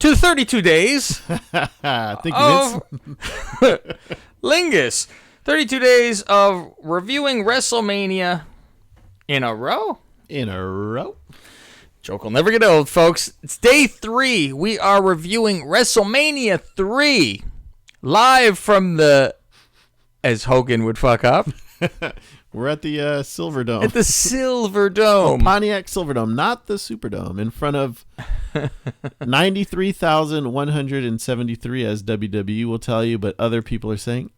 to 32 days Thank you, of Vince. Lingus. 32 days of reviewing WrestleMania in a row. In a row. Joke will never get old, folks. It's day 3. We are reviewing WrestleMania 3. Live from the, as Hogan would fuck up, We're at the Silverdome. at the Silverdome. Pontiac Silverdome, not the Superdome, in front of 93,173, as WWE will tell you, but other people are saying,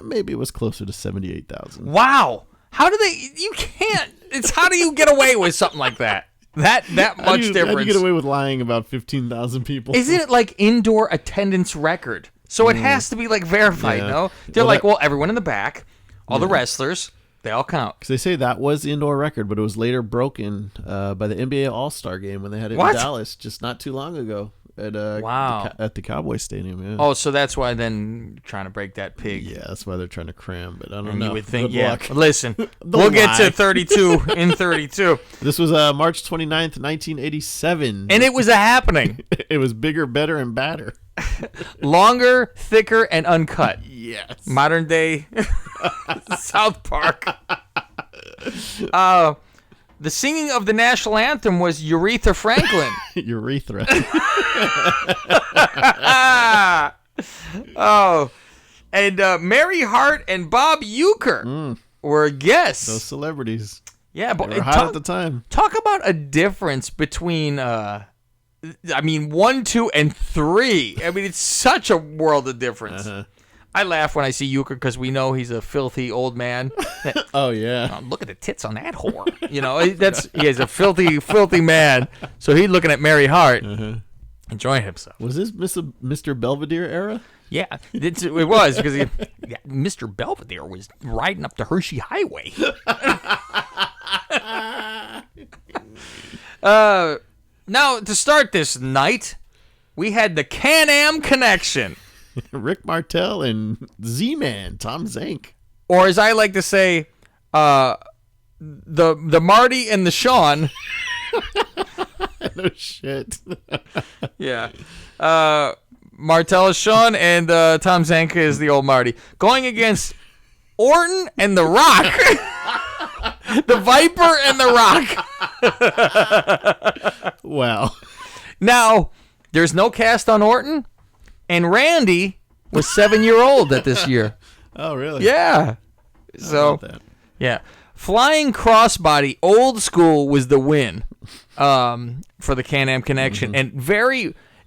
maybe it was closer to 78,000. Wow. How do they, you can't, it's how do you get away with something like that? That much How do difference. you get away with lying about 15,000 people? Isn't it like indoor attendance record? So it has to be like verified, Yeah. no? They're everyone in the back, all the wrestlers, they all count. Because they say that was the indoor record, but it was later broken by the NBA All-Star game when they had it What? in Dallas just not too long ago at Wow. at the Cowboys Stadium. Yeah. Oh, so that's why then trying to break that pig. Yeah, that's why they're trying to cram, but I don't And know. you would think, Good yeah. luck. Listen, we'll get to lie. 32 in 32. This was March 29th, 1987. And it was a happening. It was bigger, better, and badder. Longer, thicker, and uncut. Yes. Modern day South Park. The singing of the national anthem was Aretha Franklin. Urethra. Oh, and Mary Hart and Bob Euchre were guests. Those celebrities. Yeah, but They were hot at the time. talk about a difference between, 1, 2, and 3. I mean, it's such a world of difference. I laugh when I see Euchre because we know he's a filthy old man. Oh, yeah. Oh, look at the tits on that whore. You know, he's a filthy, filthy man. So he's looking at Mary Hart, enjoying himself. Was this Mr. Belvedere era? Yeah, it was because Mr. Belvedere was riding up the Hershey Highway. Now, to start this night, we had the Can-Am Connection. Rick Martel and Z-Man, Tom Zank. Or as I like to say, the Marty and the Sean. No shit. Yeah. Martel is Sean, and Tom Zank is the old Marty. Going against Orton and The Rock. The Viper and The Rock. Wow. Now, there's no cast on Orton, and Randy was 7-year-old at this year. Oh, really? Yeah. So, that. yeah. Flying crossbody, old school, was the win for the Can-Am Connection. And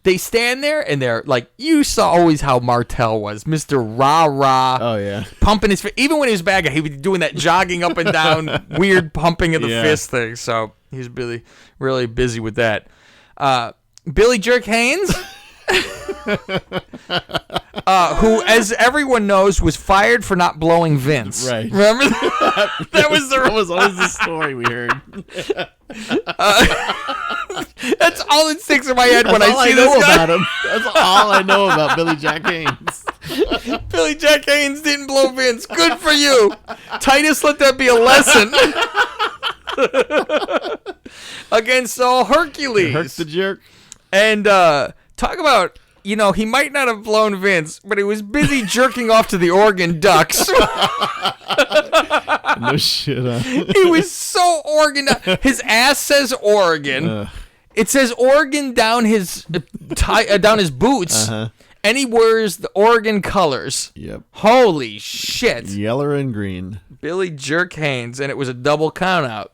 they stand there, and they're like, you saw always how Martel was, Mr. Rah-Rah. Oh, yeah. Pumping his fist. Even when he was bad guy, he was doing that jogging up and down, weird pumping of the fist thing. So he's really, really busy with that. Billy Jerk Haynes, who, as everyone knows, was fired for not blowing Vince. Right. Remember that? That was always the story we heard. That's all that sticks in my head when I see this guy. About him. That's all I know about Billy Jack Haynes. Billy Jack Haynes didn't blow Vince. Good for you. Titus, let that be a lesson. Against Hercules. Herc the Jerk. And talk about, he might not have blown Vince, but he was busy jerking off to the Oregon Ducks. No shit. He was so Oregon. His ass says Oregon. It says Oregon down his down his boots. And he wears the Oregon colors. Yep. Holy shit. Yellow and green. Billy Jerk Haynes, and it was a double count out.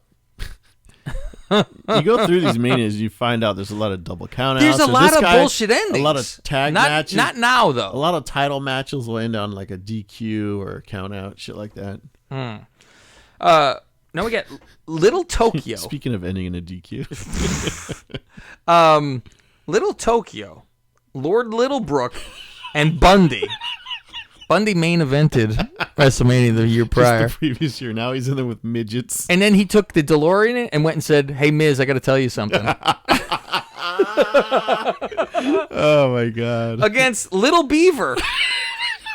You go through these manias, you find out there's a lot of double countouts. There's a lot of bullshit endings. A lot of tag matches. Not now, though. A lot of title matches will end on like a DQ or a count out, shit like that. Now we got Little Tokyo. Speaking of ending in a DQ. Little Tokyo, Lord Littlebrook, and Bundy. Bundy main evented WrestleMania the year prior. Just the previous year. Now he's in there with midgets. And then he took the DeLorean and went and said, "Hey, Miz, I got to tell you something." Oh, my God. Against Little Beaver,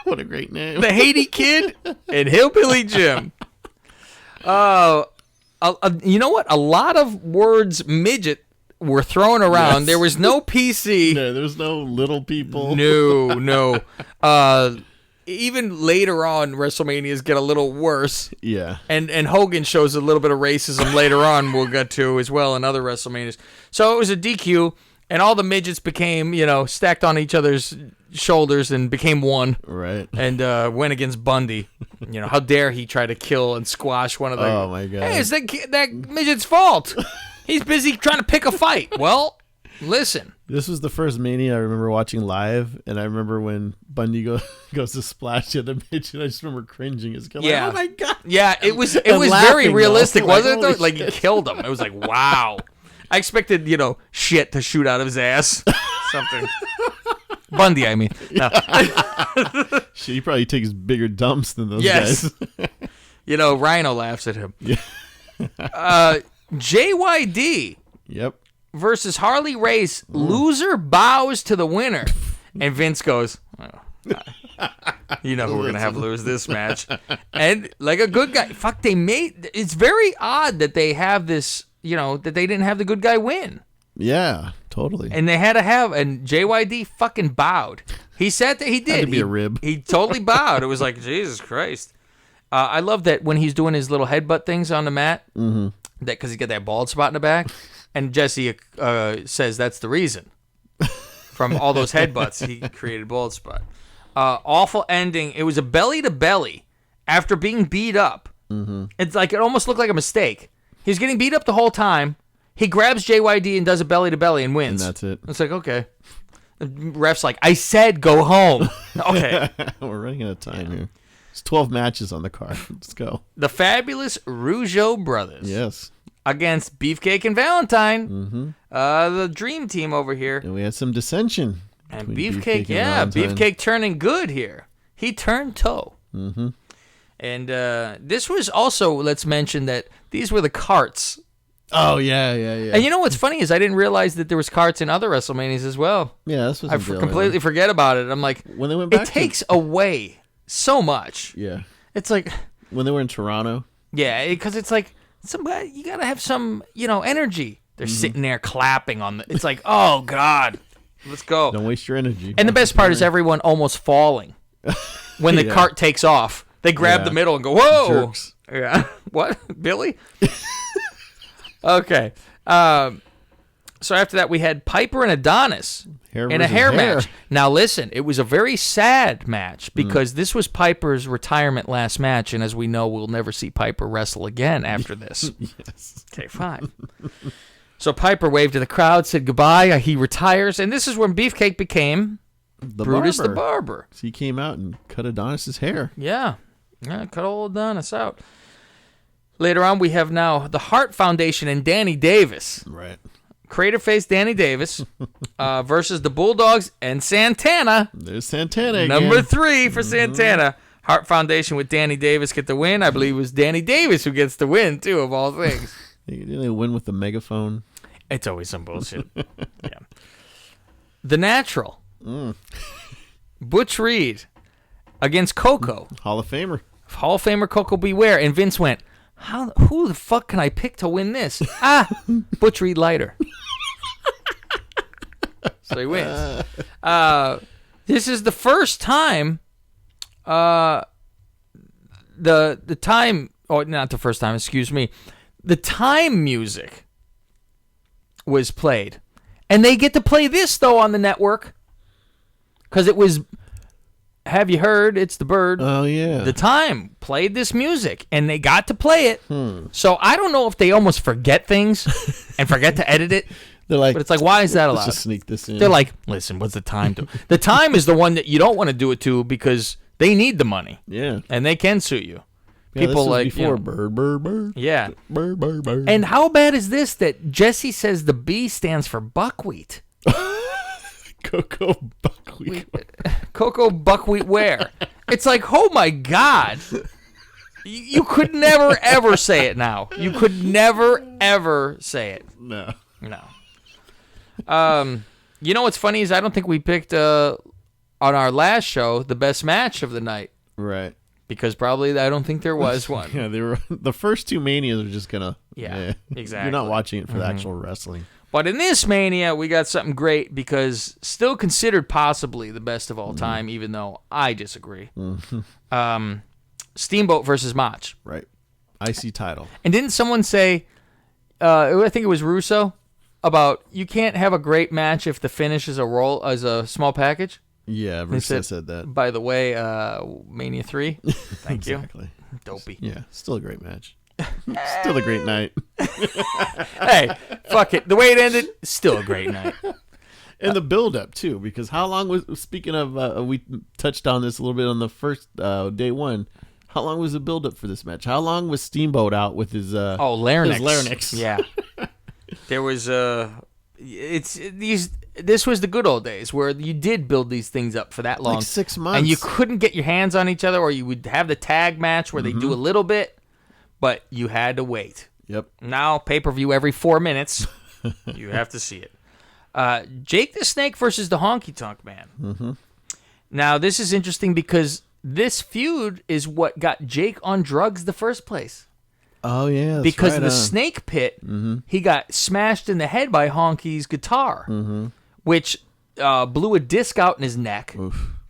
What a great name. the Haiti Kid, and Hillbilly Jim. You know what? A lot of words midget were thrown around. Yes. There was no PC. No, there's no little people. No. Even later on, WrestleManias get a little worse. Yeah. And Hogan shows a little bit of racism later on, we'll get to as well in other WrestleManias. So it was a DQ, and all the midgets became, stacked on each other's shoulders and became one. Right. And went against Bundy. How dare he try to kill and squash one of the... Oh, my God. Hey, it's that midget's fault. He's busy trying to pick a fight. Well, listen. This was the first Mania I remember watching live, and I remember when Bundy goes to splash the other midget, I just remember cringing. It's like, Yeah. oh my God. Yeah, it was laughing, very realistic, though. wasn't Like, it? Though? Like, he killed him. It was like, wow. I expected, shit to shoot out of his ass. Something. Bundy, I mean. No. Shit, he probably takes bigger dumps than those Yes. guys. Rhino laughs at him. Yeah. JYD Yep. versus Harley Race. Loser bows to the winner. And Vince goes, who we're going to have lose this match. And like a good guy. Fuck, it's very odd that they have this, that they didn't have the good guy win. Yeah, totally. And they had to and JYD fucking bowed. He said that he did. Had to be a rib. He totally bowed. It was like, Jesus Christ. I love that when he's doing his little headbutt things on the mat, that because he's got that bald spot in the back, and Jesse says that's the reason. From all those headbutts, he created bald spot. Awful ending. It was a belly to belly after being beat up. It's like it almost looked like a mistake. He was getting beat up the whole time. He grabs JYD and does a belly to belly and wins. And that's it. It's like, okay. The ref's like, I said go home. Okay. We're running out of time here. There's 12 matches on the card. Let's go. The fabulous Rougeau brothers. Yes. Against Beefcake and Valentine. The dream team over here. And we had some dissension. And between Beefcake, Beefcake turning good here. He turned toe. And this was also, let's mention that these were the carts. Oh, yeah. And you know what's funny is I didn't realize that there was carts in other WrestleManias as well. Yeah, this was I completely forget about it. I'm like, when they went back it takes away so much. Yeah. It's like... When they were in Toronto. Yeah, because it's like, somebody, you got to have some, energy. They're sitting there clapping on the... It's like, oh, God. Let's go. Don't waste your energy. And the best part is everyone almost falling when the cart takes off. They grab the middle and go, whoa. Jerks. Yeah. What? Billy? Okay. So after that, we had Piper and Adonis in a hair match. Now, listen, it was a very sad match because this was Piper's retirement last match, and as we know, we'll never see Piper wrestle again after this. Yes. Okay, fine. So Piper waved to the crowd, said goodbye. He retires, and this is when Beefcake became Brutus the Barber. So he came out and cut Adonis's hair. Yeah, cut old Adonis out. Later on, we have now the Hart Foundation and Danny Davis. Right. Creator face Danny Davis versus the Bulldogs and Santana. There's Santana again. Number 3 for Santana. Hart Foundation with Danny Davis get the win. I believe it was Danny Davis who gets the win, too, of all things. Didn't they win with the megaphone? It's always some bullshit. Yeah. The Natural. Butch Reed against Coco. Hall of Famer. Hall of Famer Coco Beware. And Vince went, who the fuck can I pick to win this? Butch Reed Lighter. So he wins. This is the first time the time, or not the first time, excuse me, the time music was played. And they get to play this, though, on the network. Because it was, have you heard, it's the bird. Oh, yeah. The Time played this music, and they got to play it. So I don't know if they almost forget things and forget to edit it. They're like, but it's like, why is that allowed? Let's just sneak this in. They're like, listen, what's the time do? The Time is the one that you don't want to do it to because they need the money. Yeah. And they can sue you. Yeah, People this was like before bird. Yeah. Bird. And how bad is this that Jesse says the B stands for buckwheat? Cocoa buckwheat. Cocoa buckwheat where? It's like, oh my God. You could never, ever say it now. You could never, ever say it. No. You know what's funny is I don't think we picked, on our last show, the best match of the night. Right. Because probably I don't think there was one. Yeah, they were the first two Manias are just gonna. Yeah, exactly. You're not watching it for the actual wrestling. But in this Mania, we got something great because still considered possibly the best of all time, even though I disagree. Steamboat versus Mach. Right. IC title. And didn't someone say, I think it was Russo, about you can't have a great match if the finish is a small package? Yeah, Russo said that. By the way, Mania 3. Thank you. Exactly. Dopey. Yeah, still a great match. Still a great night. Hey, fuck it. The way it ended, still a great night. And the build-up, too, because how long was, speaking of, we touched on this a little bit on the first day one, how long was the build-up for this match? How long was Steamboat out with his larynx? His larynx. Yeah. There was, this was the good old days where you did build these things up for that long. Like 6 months. And you couldn't get your hands on each other, or you would have the tag match where they do a little bit, but you had to wait. Yep. Now, pay-per-view every 4 minutes. You have to see it. Jake the Snake versus the Honky Tonk Man. Mm-hmm. Now, this is interesting because this feud is what got Jake on drugs the first place. Oh, yeah. That's Because right, in the snake pit, he got smashed in the head by Honky's guitar, which blew a disc out in his neck,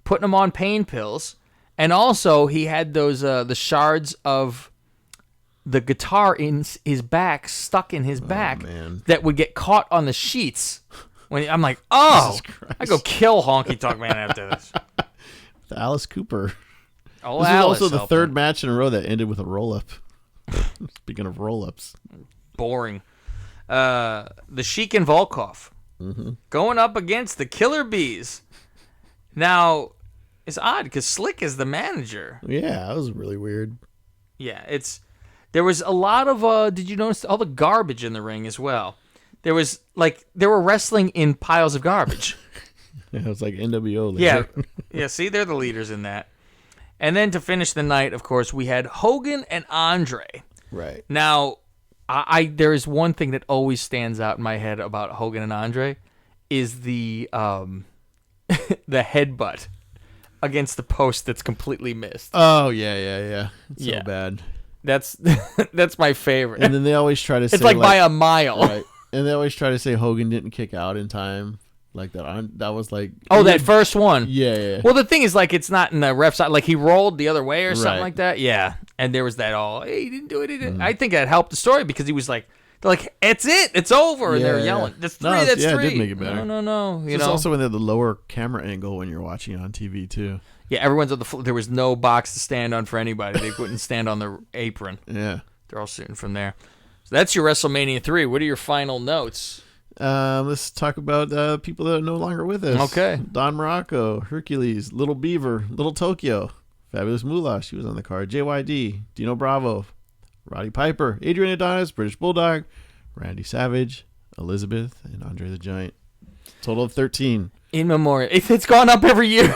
putting him on pain pills. And also, he had those the shards of the guitar in his back, stuck in his back, that would get caught on the sheets. When I'm like, I go kill Honky Tonk Man after this. The Alice Cooper. Oh, this Alice was also the third match in a row that ended with a roll-up. Speaking of roll-ups. Boring. The Sheik and Volkov going up against the Killer Bees. Now, it's odd because Slick is the manager. Yeah, that was really weird. Yeah, there was a lot of, did you notice all the garbage in the ring as well? There was, they were wrestling in piles of garbage. Yeah, it was like NWO later. Yeah, see, they're the leaders in that. And then to finish the night, of course, we had Hogan and Andre. Right. Now, there is one thing that always stands out in my head about Hogan and Andre is the the headbutt against the post that's completely missed. Oh, yeah. It's so bad. That's my favorite. And then they always try to say... It's like by a mile. Right. And they always try to say Hogan didn't kick out in time. Like that. That was like... Oh, that first one. Yeah. Well, the thing is, it's not in the ref side. Like, he rolled the other way or something Right. like that. Yeah. And there was that hey, he didn't do it. He didn't. I think that helped the story because he was like, they're like, it's it. It's over. And they're yelling. That's three. No, That's yeah, three. it did make it better. No. It's also when they had the lower camera angle when you're watching on TV, too. Yeah, everyone's on the floor. There was no box to stand on for anybody. They wouldn't stand on the apron. Yeah. They're all sitting from there. So that's your WrestleMania 3. What are your final notes? Let's talk about people that are no longer with us. Okay. Don Morocco, Hercules, Little Beaver, Little Tokyo, Fabulous Moolah, she was on the card, JYD, Dino Bravo, Roddy Piper, Adrian Adonis, British Bulldog, Randy Savage, Elizabeth, and Andre the Giant. Total of 13. In memoriam. It's gone up every year.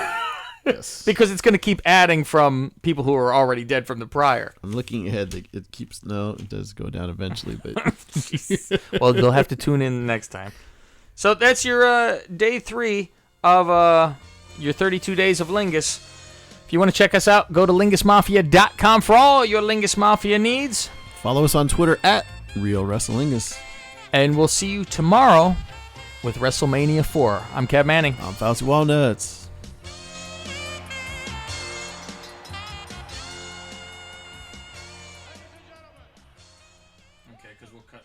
Yes. Because it's going to keep adding from people who are already dead from the prior. I'm looking ahead. It keeps... No, it does go down eventually, but... Well, they'll have to tune in next time. So that's your day 3 of your 32 days of Lingus. If you want to check us out, go to lingusmafia.com for all your Lingus Mafia needs. Follow us on Twitter at RealWrestleLingus. And we'll see you tomorrow with WrestleMania 4. I'm Kev Manning. I'm Fauci Walnuts. Okay, because we'll cut.